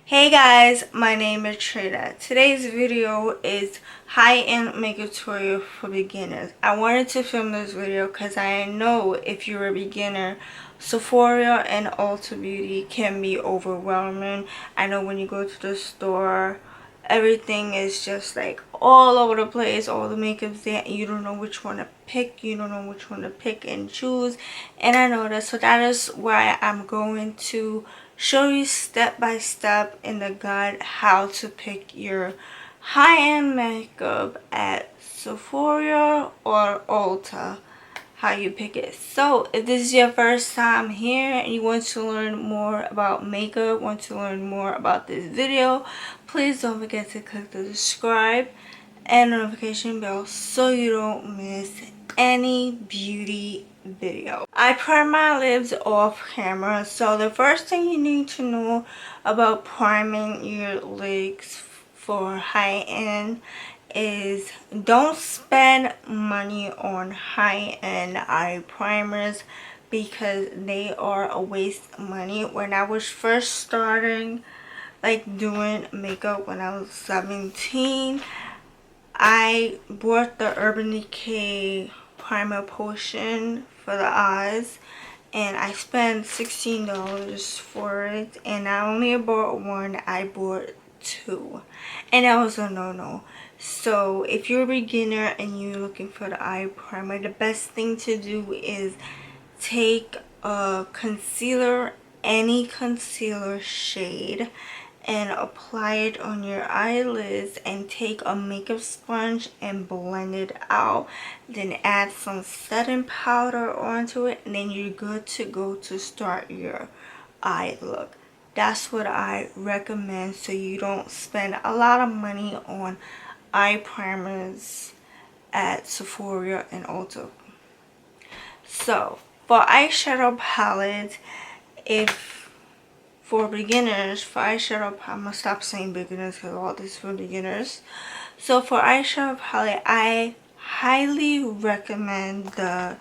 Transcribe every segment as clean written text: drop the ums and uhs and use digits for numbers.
Hey guys, my name is Trina. Today's video is high-end makeup tutorial for beginners. I wanted to film this video because I know if you're a beginner, Sephora and Ulta Beauty can be overwhelming. I know when you go to the store, everything is just like all over the place, all the makeup's there, and you don't know which one to pick, you don't know which one to pick and choose. And I know that, so that is why I'm going to show you step by step in the guide how to pick your high-end makeup at Sephora or Ulta, how you pick it. So if this is your first time here and you want to learn more about makeup, want to learn more about this video, please don't forget to click the subscribe and notification bell so you don't miss any beauty video. I prime my lips off camera, so the first thing you need to know about priming your lips for high-end is don't spend money on high-end eye primers because they are a waste of money. When I was first starting like doing makeup when I was 17, I bought the Urban Decay primer potion for the eyes and I spent $16 for it, and I only bought one, I bought two, and that was a no-no. So if you're a beginner and you're looking for the eye primer, the best thing to do is take a concealer, any concealer shade, and apply it on your eyelids, and take a makeup sponge and blend it out, then add some setting powder onto it, and then you're good to go to start your eye look. That's what I recommend, so you don't spend a lot of money on eye primers at Sephora and Ulta. So for eyeshadow palette, if for beginners, for eyeshadow, I'm gonna stop saying beginners because all this is for beginners. So for eyeshadow palette, I highly recommend the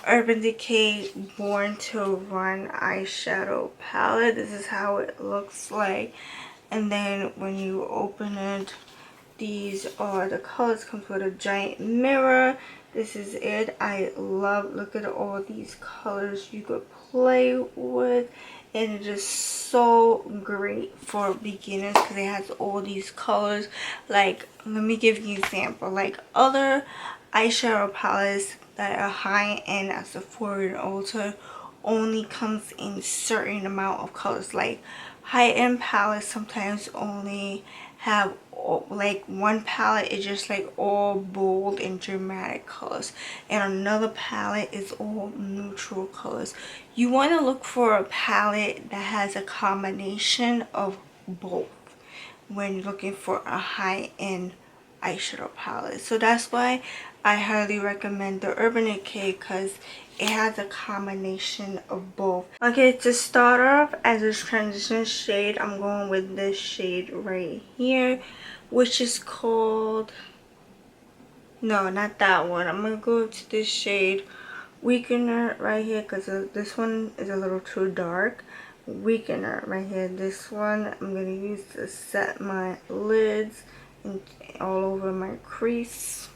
Urban Decay Born to Run eyeshadow palette. This is how it looks like, and then when you open it, these are the colors. Comes with a giant mirror. This is it. I love, look at all these colors you could play with, and it is so great for beginners because it has all these colors. Like, let me give you an example. Like other eyeshadow palettes that are high-end at Sephora and Ulta only comes in certain amount of colors. Like high-end palettes sometimes only have like one palette is just like all bold and dramatic colors, and another palette is all neutral colors. You want to look for a palette that has a combination of both when you're looking for a high-end eyeshadow palette. So that's why I highly recommend the Urban Decay, because it has a combination of both. Okay, to start off as a transition shade, I'm going with this shade right here, which is called, no, not that one. I'm gonna go to this shade Weakener right here, because this one is a little too dark. Weakener right here. This one I'm gonna use to set my lids and all over my crease.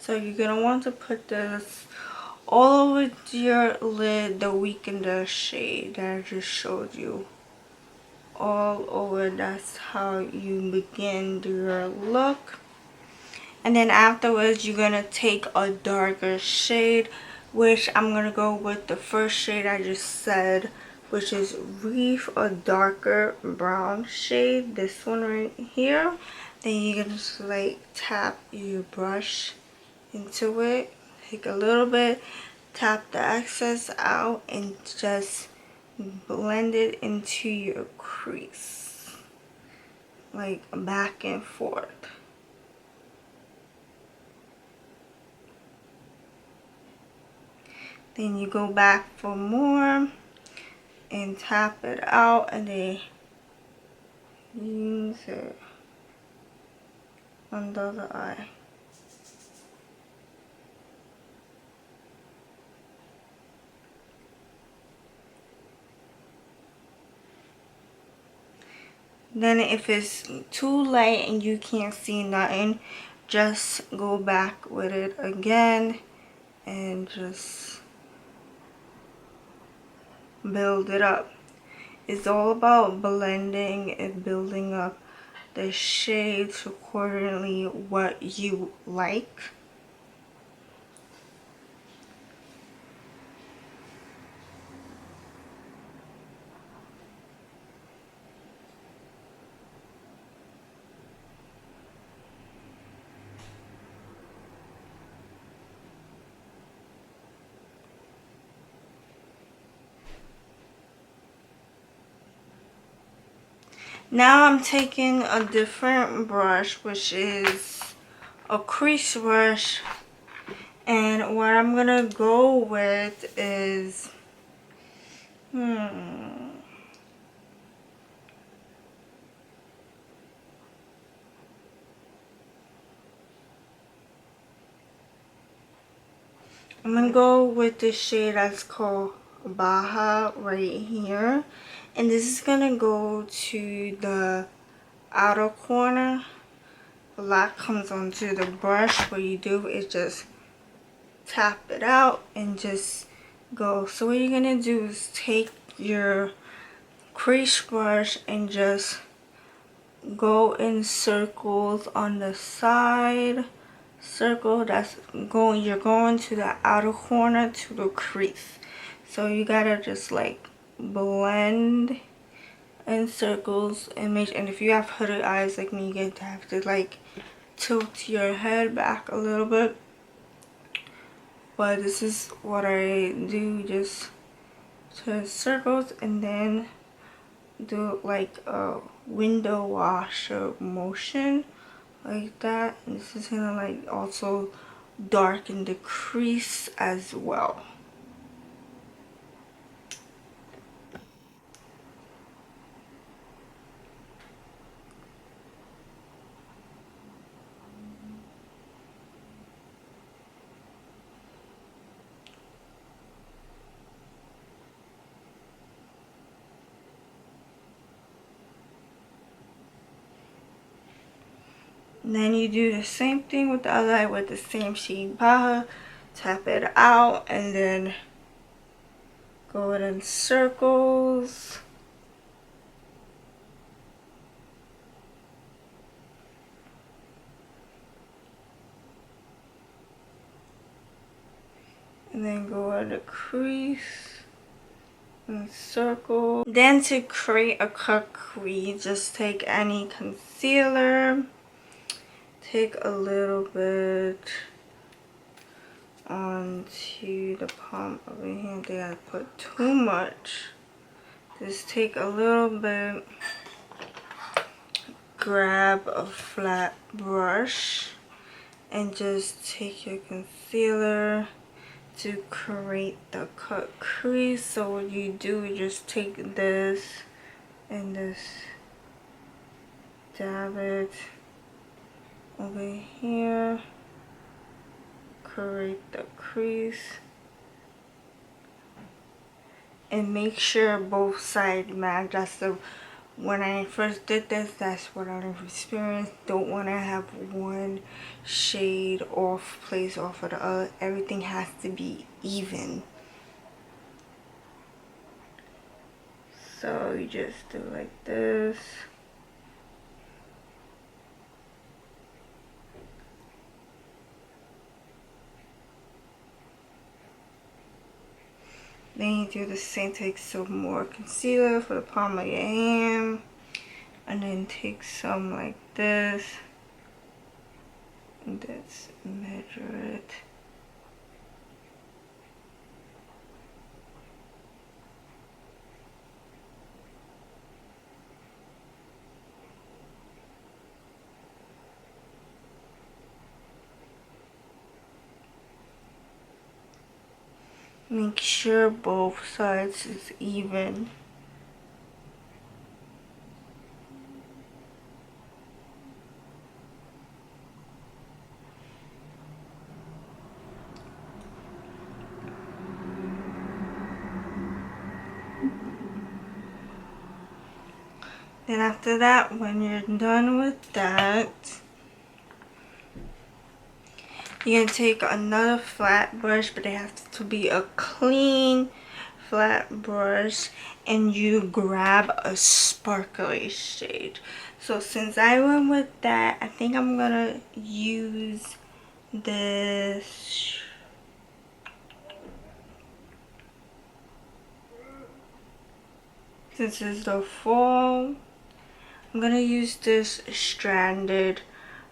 So you're gonna want to put this all over your lid, the Weakener shade that I just showed you. All over. That's how you begin your look. And then afterwards you're gonna take a darker shade, which I'm gonna go with the first shade I just said, which is Reef, a darker brown shade, this one right here. Then you're gonna just like tap your brush into it, take a little bit, tap the excess out, and just blend it into your crease, like back and forth. Then you go back for more and tap it out, and then use it on the other eye. Then if it's too light and you can't see nothing, just go back with it again and just build it up. It's all about blending and building up the shades accordingly what you like. Now I'm taking a different brush, which is a crease brush, and what I'm gonna go with is I'm gonna go with the shade that's called Baja right here, and this is gonna go to the outer corner. A lot comes onto the brush. What you do is just tap it out and just go. So what you're gonna do is take your crease brush and just go in circles on the side. Circle, that's going, you're going to the outer corner to the crease. So you gotta just like blend in circles and make, and if you have hooded eyes like me, you get to have to like tilt your head back a little bit. But this is what I do, just turn circles and then do like a window washer motion like that. And this is gonna like also darken the crease as well. And then you do the same thing with the other eye with the same shade Baja. Tap it out and then go in circles. And then go in the crease and circle. Then to create a cut crease, just take any concealer. Take a little bit onto the palm of your hand. They gotta put too much. Just take a little bit. Grab a flat brush and just take your concealer to create the cut crease. So what you do is just take this and just dab it over here, create the crease, and make sure both sides match. That's the, when I first did this, that's what I've experienced. Don't want to have one shade off place off of the other. Everything has to be even. So you just do like this. Then you do the same, take some more concealer for the palm of your hand. And then take some like this. And just measure it. Make sure both sides is even. Then after that, when you're done with that, you're gonna take another flat brush, but it has to be a clean flat brush, and you grab a sparkly shade. So since I went with that, I think I'm gonna use this. Since it's the fall, I'm gonna use this stranded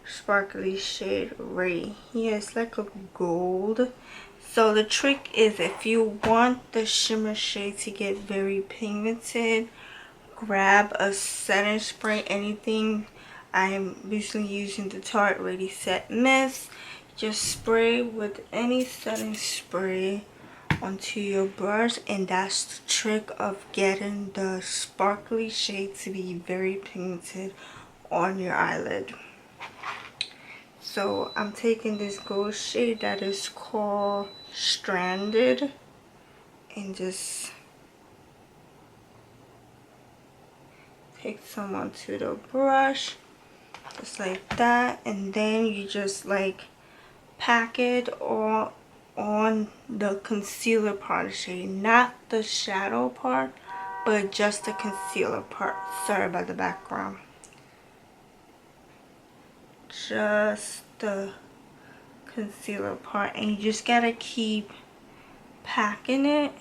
sparkly shade right here. It's like a gold. So the trick is, if you want the shimmer shade to get very pigmented, grab a setting spray, anything. I'm usually using the Tarte Ready Set Mist. Just spray with any setting spray onto your brush, and that's the trick of getting the sparkly shade to be very pigmented on your eyelid. So I'm taking this gold shade that is called Stranded, and just take some onto the brush, just like that, and then you just like pack it all on the concealer part of the shade, not the shadow part, but just the concealer part. Sorry about the background. Just the concealer part, and you just gotta keep packing it.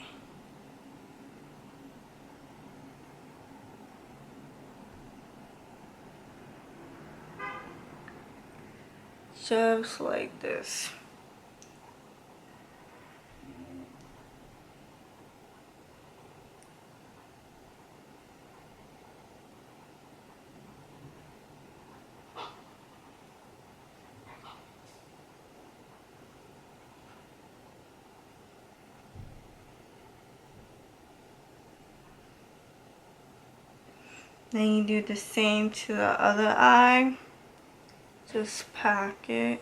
Just like this. Then you do the same to the other eye. Just pack it.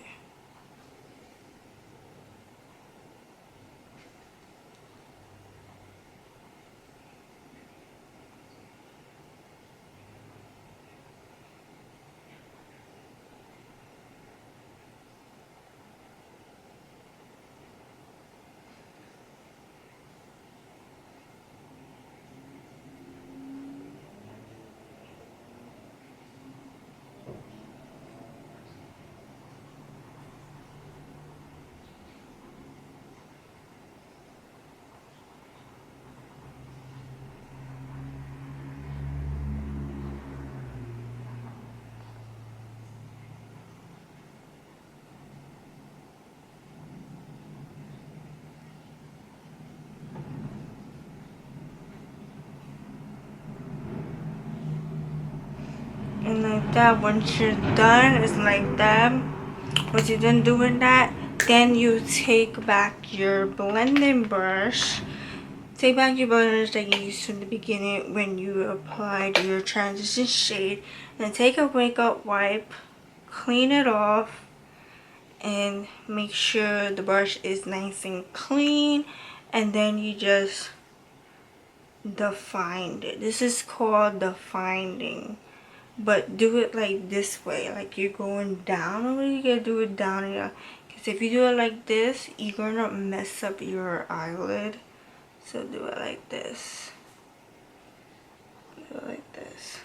And like that. Once you're done, it's like that. Once you're done doing that, then you take back your blending brush. Take back your blending brush that you used in the beginning when you applied your transition shade, and take a makeup wipe, clean it off, and make sure the brush is nice and clean, and then you just define it. This is called defining, but do it like this way, like you're going down, or you gotta do it down here, because if you do it like this, you're gonna mess up your eyelid. So do it like this. Do it like this.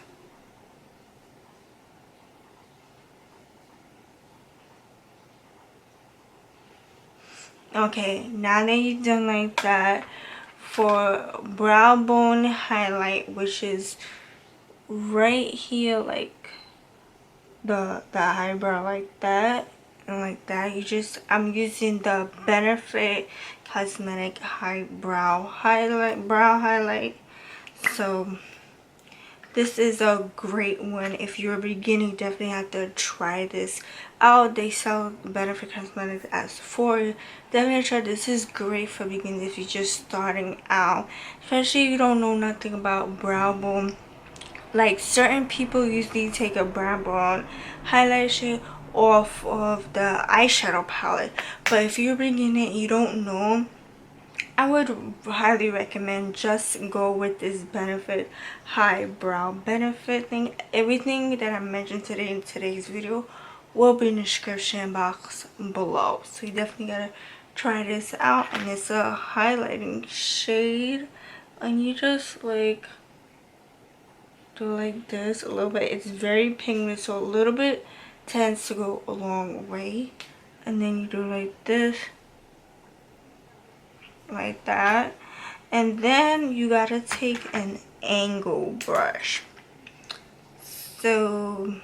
Okay, now that you've done like that, for brow bone highlight, which is right here, like the eyebrow, like that and like that, I'm using the Benefit Cosmetic brow highlight. So this is a great one. If you're a beginner, you definitely have to try this out. They sell Benefit Cosmetics at Sephora. Definitely try this. This is great for beginners if you're just starting out, especially if you don't know nothing about brow bone. Like, certain people usually take a brow bone highlight shade off of the eyeshadow palette, but if you're a beginner and you don't know I would highly recommend just go with this Benefit High Brow Benefit thing. Everything that I mentioned today in today's video will be in the description box below. So you definitely gotta try this out. And it's a highlighting shade. And you just like do like this a little bit. It's very pigmented, so a little bit tends to go a long way. And then you do like this, like that. And then you gotta take an angle brush. So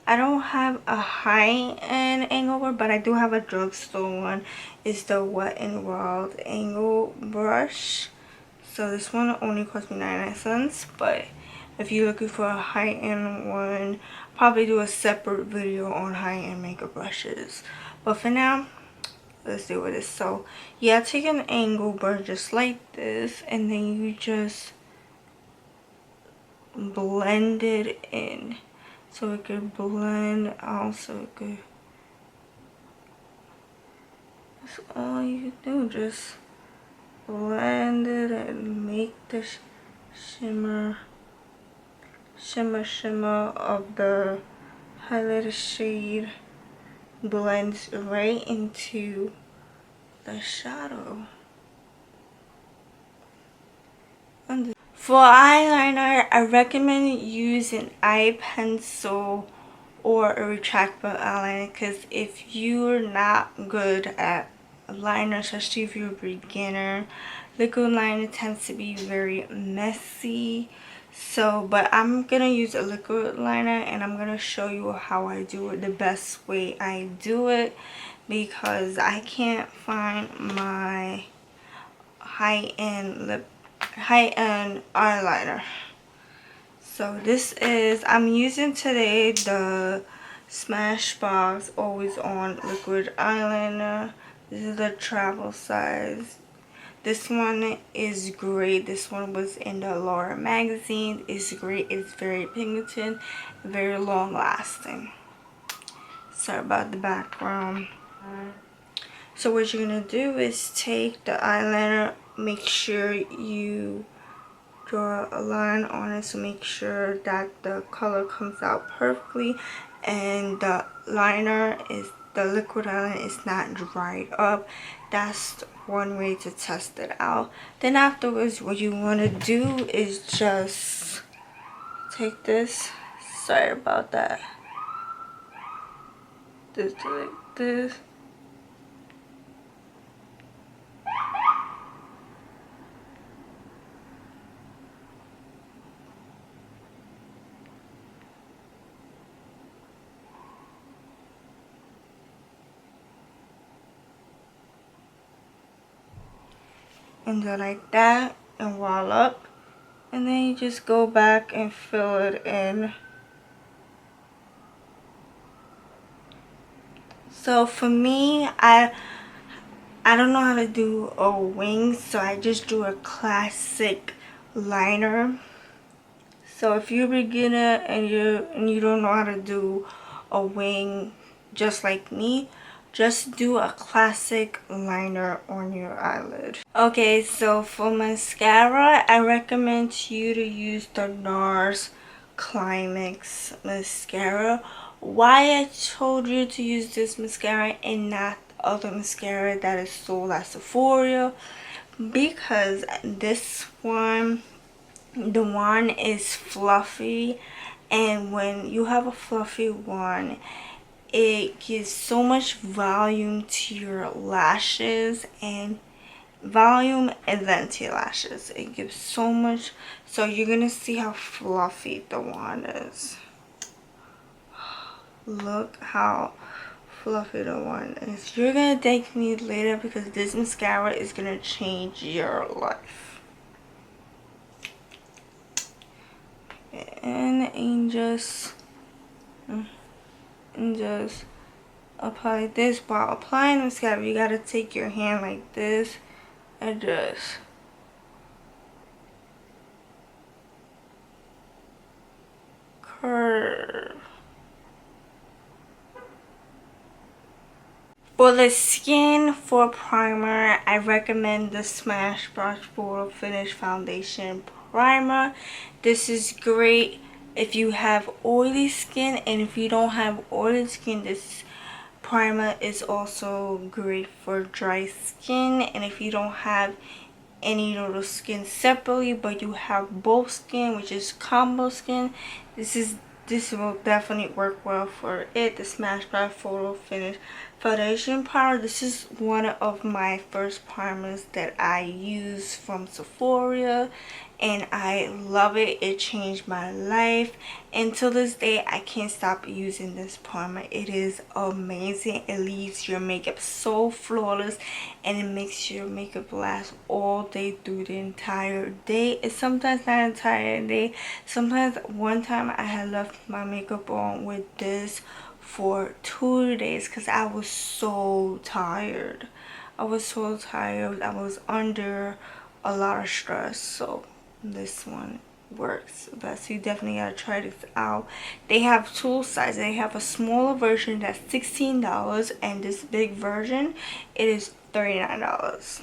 I don't have a high-end angle brush, but I do have a drugstore one. It's the Wet n Wild angle brush. So this one only cost me 99 cents, but if you're looking for a high-end one, probably do a separate video on high-end makeup brushes. But for now, let's do this. So yeah, take an angle brush just like this, and then you just blend it in. So it could blend out, so it could, that's all you do, just blend it and make the shimmer of the highlighter shade blends right into the shadow. For eyeliner, I recommend using eye pencil or a retractable eyeliner, because if you're not good at liner, especially if you're a beginner, liquid liner tends to be very messy. So but I'm gonna use a liquid liner, and I'm gonna show you how I do it, the best way I do it, because I can't find my high-end eyeliner. So this is, I'm using today the Smashbox Always On liquid eyeliner. This is the travel size. This one is great. This one was in the Laura magazine. It's great. It's very pigmented, very long lasting. Sorry about the background. So what you're gonna do is take the eyeliner, make sure you draw a line on it, so make sure that the color comes out perfectly, and the liquid eyeliner is not dried up. That's one way to test it out. Then afterwards, what you want to do is just take this, sorry about that, just like this. And go like that, and wall up, and then you just go back and fill it in. So for me, I don't know how to do a wing, so I just do a classic liner. So if you're a beginner and you don't know how to do a wing just like me, just do a classic liner on your eyelid. Okay, so for mascara, I recommend you to use the Nars Climax mascara. Why I told you to use this mascara and not other mascara that is sold at Sephora, because this one, the wand is fluffy, and when you have a fluffy wand, it gives so much volume to your lashes, and volume and then to your lashes. It gives so much. So you're gonna see how fluffy the wand is. Look how fluffy the wand is. You're gonna thank me later, because this mascara is gonna change your life. And just apply this. While applying the mascara, you gotta take your hand like this and just curve. For the skin, for primer, I recommend the Smashbox Photo Finish Foundation Primer. This is great if you have oily skin, and if you don't have oily skin, this primer is also great for dry skin. And if you don't have any little skin separately, but you have both skin, which is combo skin, this will definitely work well for it. The Smashbox Photo Finish Foundation Primer. This is one of my first primers that I use from Sephora, and I love it. It changed my life, and to this day I can't stop using this primer. It is amazing. It leaves your makeup so flawless, and it makes your makeup last all day through the entire day. It's sometimes not entire day. Sometimes one time I had left my makeup on with this for 2 days because I was so tired. I was under a lot of stress, so this one works best. You definitely gotta try this out. They have two sizes. They have a smaller version that's $16, and this big version, it is $39.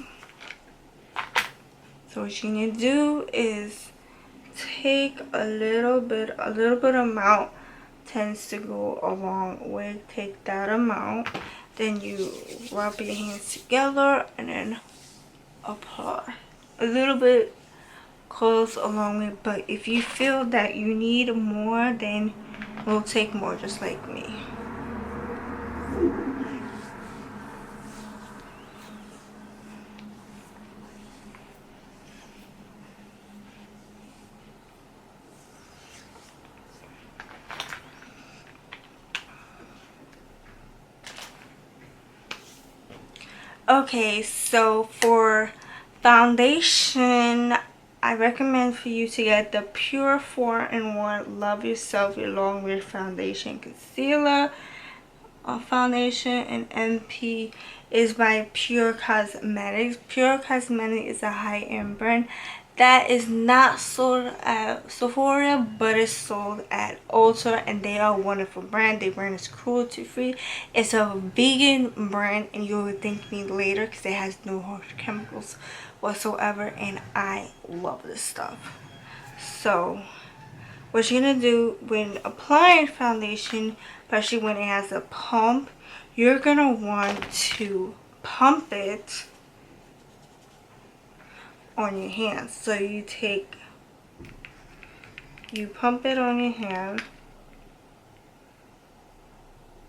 So what you're gonna do is take a little bit amount tends to go a long way. Take that amount, then you rub your hands together and then apply a little bit, goes a long way. But if you feel that you need more, then we'll take more, just like me. Okay, so for foundation, I recommend for you to get the Pure 4-in-1 Love Yourself Your Long Wear Foundation Concealer foundation, and MP is by Pure Cosmetics. Pure Cosmetics is a high-end brand that is not sold at Sephora, but is sold at Ulta, and they are a wonderful brand. Their brand is cruelty free. It's a vegan brand, and you'll thank me later because it has no harsh chemicals whatsoever, and I love this stuff. So what you're gonna do when applying foundation, especially when it has a pump, you're gonna want to pump it on your hands. So you pump it on your hand,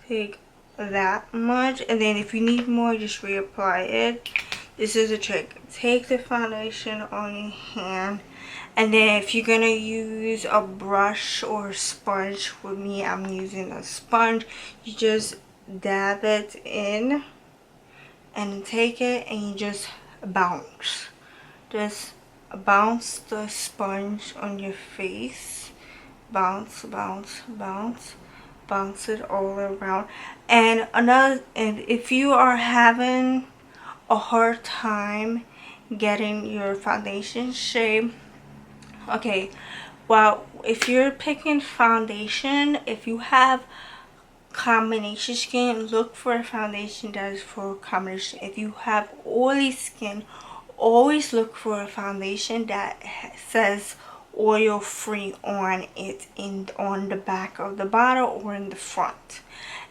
take that much, and then if you need more, just reapply it. This is a trick. Take the foundation on your hand, and then if you're gonna use a brush or a sponge, with me I'm using a sponge, you just dab it in and take it and you just bounce. Just bounce the sponge on your face. Bounce, bounce, bounce. Bounce it all around. And if you are having a hard time getting your foundation shade, okay, well, if you're picking foundation, if you have combination skin, look for a foundation that is for combination. If you have oily skin, always look for a foundation that says oil free on it, on the back of the bottle or in the front.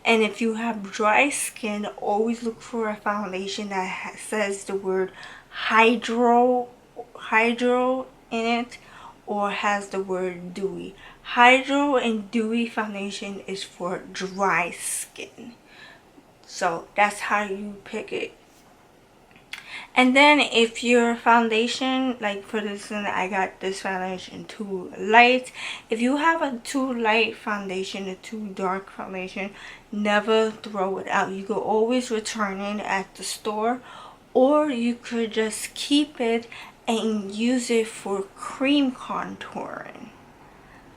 And if you have dry skin, always look for a foundation that says the word hydro in it, or has the word dewy. Hydro and dewy foundation is for dry skin. So that's how you pick it. And then if your foundation, like for this one, I got this foundation too light. If you have a too light foundation, a too dark foundation, never throw it out. You could always return it at the store, or you could just keep it and use it for cream contouring.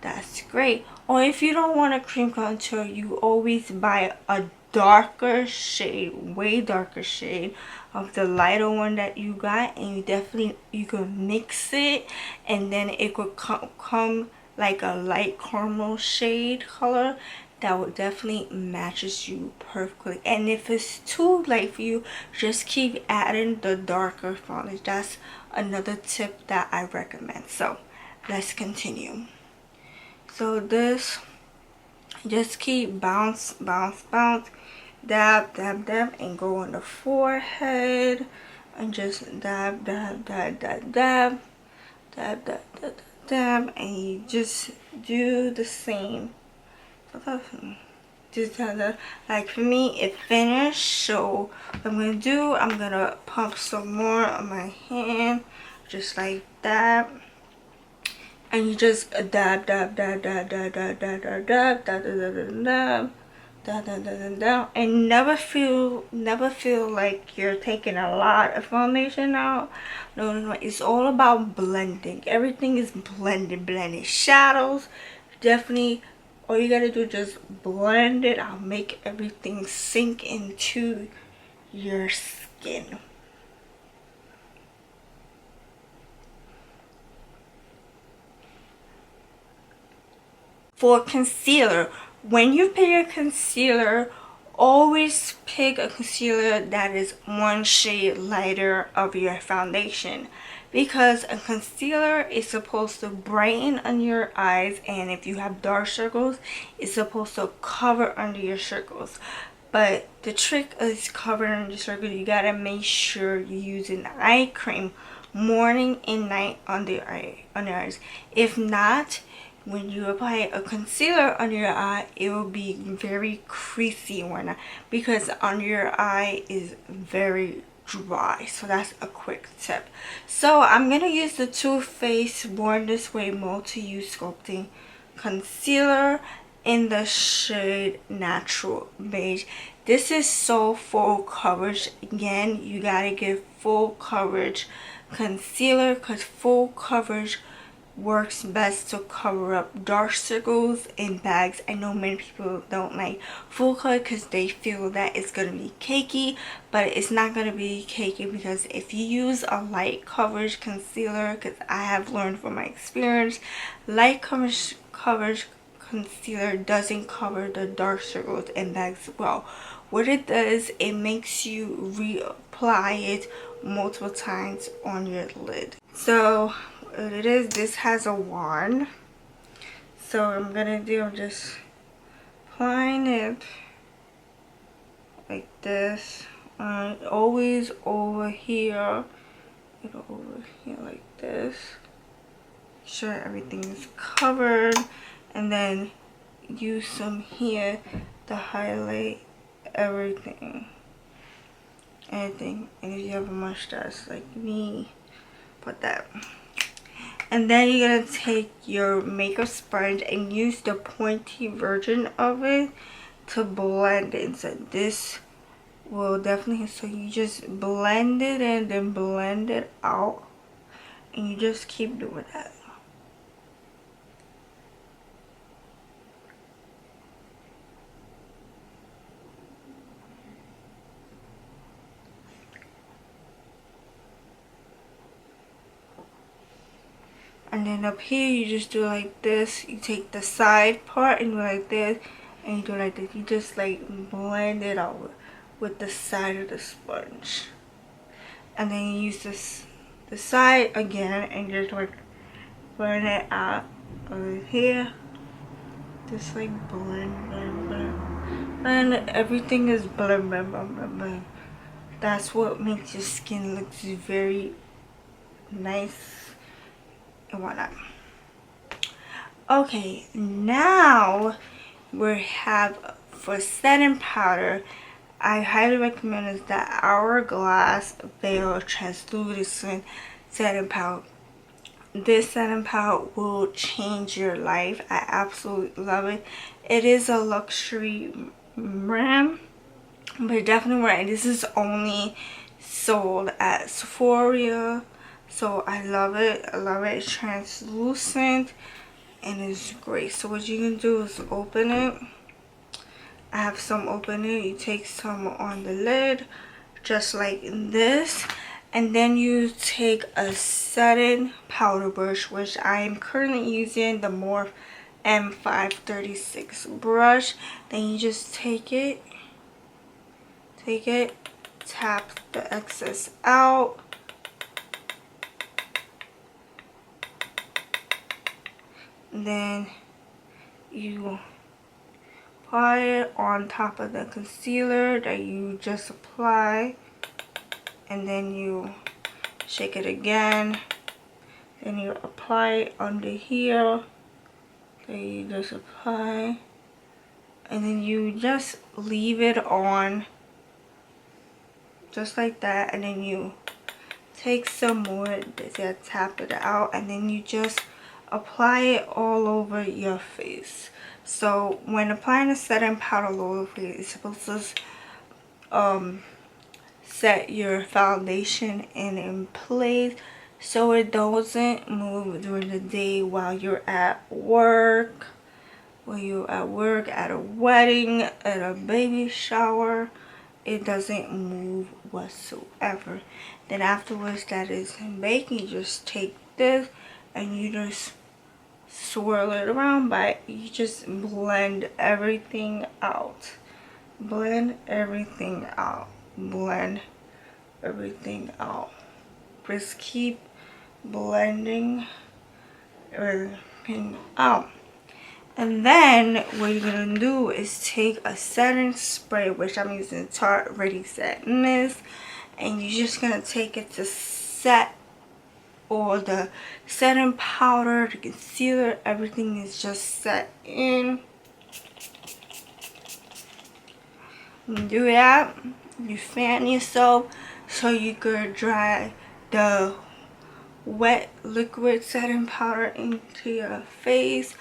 That's great. Or if you don't want a cream contour, you always buy a darker shade, way darker shade of the lighter one that you got, and you could mix it, and then it could come like a light caramel shade color, that will definitely matches you perfectly. And if it's too light for you, just keep adding the darker foundation. That's another tip that I recommend. So let's continue. So this, just keep bounce, bounce, bounce, dab, dab, dab, and go on the forehead, and just dab, dab, dab, dab, dab, dab, dab, dab, dab, and you just do the same. Just like for me, it finished. So what I'm gonna do, I'm gonna pump some more on my hand, just like that. And you just dab, dab, dab, dab, dab, dab, dab, dab, dab, dab, dab, dab, dab, dab, dab, dab, and never feel like you're taking a lot of foundation out. No, no, no. It's all about blending. Everything is blended. Shadows, definitely. All you gotta do is just blend it out. Make everything sink into your skin. For concealer, when you pick a concealer, always pick a concealer that is one shade lighter of your foundation, because a concealer is supposed to brighten under your eyes, and if you have dark circles, it's supposed to cover under your circles. But the trick is covering under your circles. You gotta make sure you're using eye cream morning and night under your eyes. If not, when you apply a concealer under your eye, it will be very creasy and whatnot, because under your eye is very dry. So that's a quick tip. So I'm gonna use the Too Faced Born This Way Multi-Use Sculpting Concealer in the shade Natural Beige. This is so full coverage. Again, you gotta get full coverage concealer, because full coverage works best to cover up dark circles and bags. I know many people don't like full coverage because they feel that it's going to be cakey, but it's not going to be cakey, because if you use a light coverage concealer, because I have learned from my experience, light coverage concealer doesn't cover the dark circles and bags well. What it does, it makes you reapply it multiple times on your lid. So what it is, this has a wand. So what I'm gonna do, I'm just applying it like this. Always over here, over here like this. Make sure everything is covered, and then use some here to highlight everything. And if you have a mustache like me, put that. And then you're gonna take your makeup sponge and use the pointy version of it to blend it. So this will definitely, so you just blend it and then blend it out, and you just keep doing that. And then up here, you just do like this. You take the side part and do like this, and you do like this. You just like blend it out with the side of the sponge. And then you use the side again and just like blend it out over here. Just like blend, blend, blend. And everything is blend, blend, blend, blend, blend. That's what makes your skin look very nice and whatnot. Okay, now we have for setting powder. I highly recommend is the HourGlass Veil Translucent Setting Powder. This setting powder will change your life. I absolutely love it. It is a luxury brand, but definitely right. This is only sold at Sephora. So I love it. I love it. It's translucent and it's great. So what you can do is open it. I have some open it. You take some on the lid, just like this. And then you take a setting powder brush, which I am currently using the Morphe M536 brush. Then you just take it, tap the excess out, and then you apply it on top of the concealer that you just applied, and then you shake it again, then you apply it under here, then you just apply, and then you just leave it on just like that, and then you take some more, tap it out, and then you just apply it all over your face. So when applying a setting powder all over your face, it's supposed to set your foundation in place so it doesn't move during the day while you're at work, at a wedding, at a baby shower. It doesn't move whatsoever. Then afterwards, that is baking, you just take this and you just swirl it around, but you just blend everything out. Blend everything out. Blend everything out. Just keep blending everything out. And then what you're gonna do is take a setting spray, which I'm using Tarte Ready Set Mist, and you're just gonna take it to set all the setting powder, the concealer, everything is just set in. You do that, you fan yourself so you could dry the wet liquid setting powder into your face.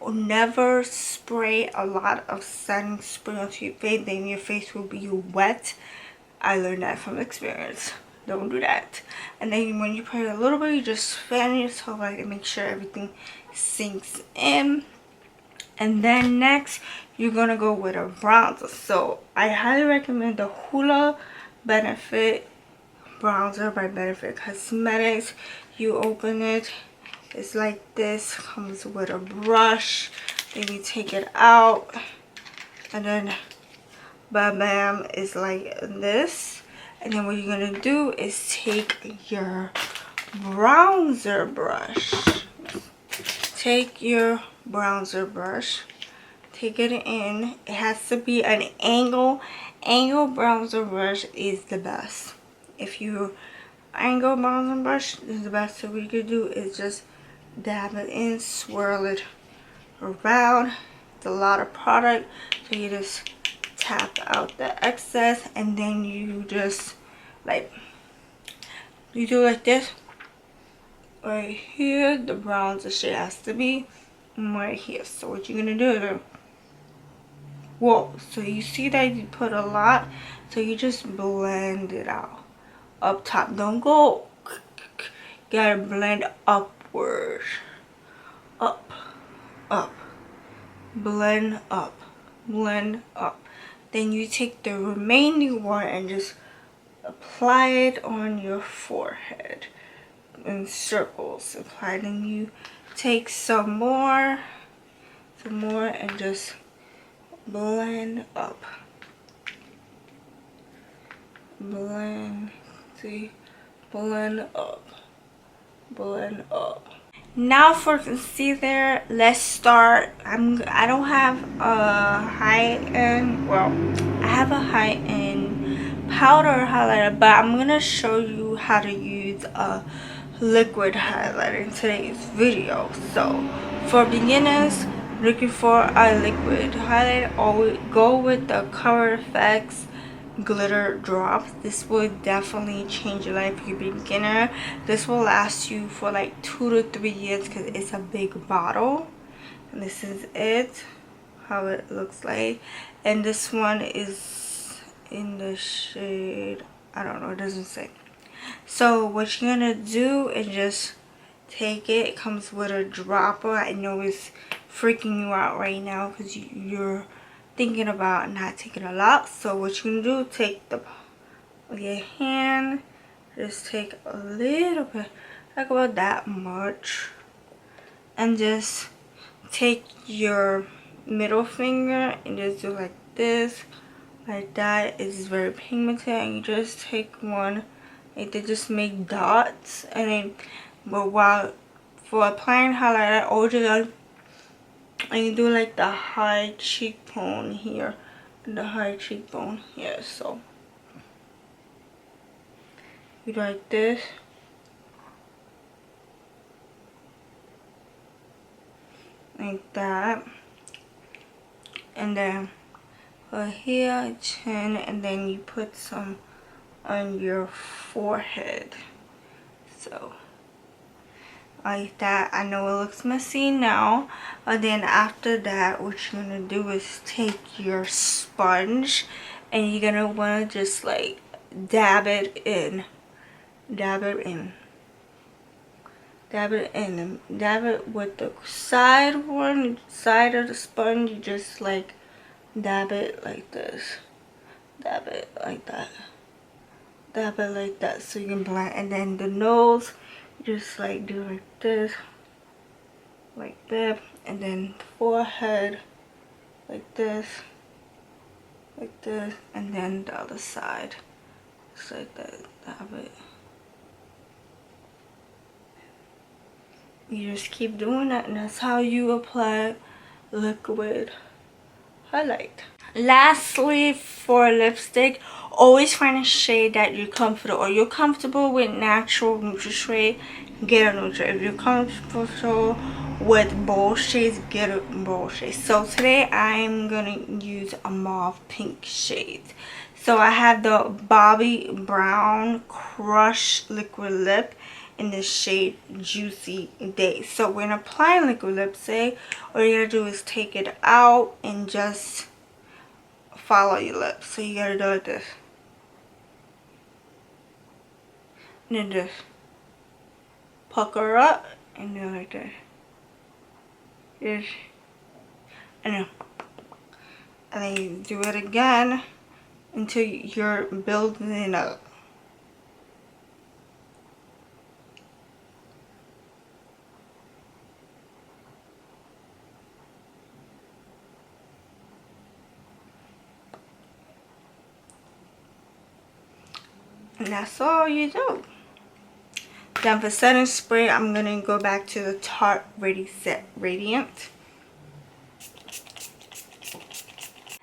Never spray a lot of setting spray onto your face, then your face will be wet. I learned that from experience. Don't do that. And then when you put it a little bit, you just fan yourself like and make sure everything sinks in. And then next, you're gonna go with a bronzer. So I highly recommend the Hoola Benefit bronzer by Benefit Cosmetics. You open it, it's like this, comes with a brush, then you take it out, and then bam bam, it's like this. And then what you're gonna do is take your bronzer brush, take it in. It has to be an angle bronzer brush is the best. If you angle bronzer brush is the best. So what you could do is just dab it in, swirl it around. It's a lot of product, so you just tap out the excess, and then you just like you do like this. Right here, the bronzer shade has to be right here. So what you're gonna do is, whoa, so you see that you put a lot, so you just blend it out up top. Don't go, gotta blend upward, up, blend up. Then you take the remaining one and just apply it on your forehead in circles. Apply, then you take some more and just blend up. Blend, see, blend up. Now for concealer, let's start. I don't have a high-end, well, I have a high-end powder highlighter, but I'm gonna show you how to use a liquid highlighter in today's video. So for beginners looking for a liquid highlighter, always go with the Color Effects glitter drops. This will definitely change your life if you're a beginner. This will last you for like 2 to 3 years because it's a big bottle. And this is it, how it looks like. And this one is in the shade, I don't know, it doesn't say. So what you're gonna do is just take it. It comes with a dropper. I know it's freaking you out right now because you're thinking about not taking a lot. So what you can do, take with your hand, just take a little bit, like about that much, and just take your middle finger and just do like this, like that. It's very pigmented, and you just take one, like they just make dots, and then, but while for applying highlighter, all you got, and you do like the high cheekbone here, the high cheekbone here. So you do like this, like that, and then here, chin, and then you put some on your forehead. So like that. I know it looks messy now, and then after that, what you're gonna do is take your sponge, and you're gonna want to just like dab it in, dab it in, dab it in, and dab it with the side of the sponge. You just like dab it like this, dab it like that, dab it like that, so you can blend. And then the nose, just like do like this, like that, and then the forehead like this, and then the other side just like that, dab it. You just keep doing that, and that's how you apply liquid highlight. Lastly, for lipstick, always find a shade that you're comfortable, or you're comfortable with natural neutral shade, get a neutral. If you're comfortable with bold shades, get a bold shade. So today I'm gonna use a mauve pink shade. So I have the Bobbi Brown Crush Liquid Lip in the shade Juicy Day. So when applying liquid lipstick, all you gotta do is take it out and just follow your lips. So you gotta do like this, and then just pucker up and do like this. Yes. And then you do it again until you're building it up. And that's all you do. Then for setting spray, I'm going to go back to the Tarte Ready Set Radiant.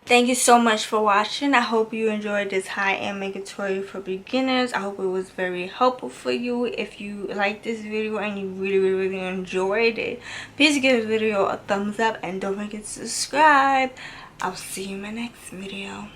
Thank you so much for watching. I hope you enjoyed this high-end makeup tutorial for beginners. I hope it was very helpful for you. If you liked this video and you really enjoyed it, please give the video a thumbs up and don't forget to subscribe. I'll see you in my next video.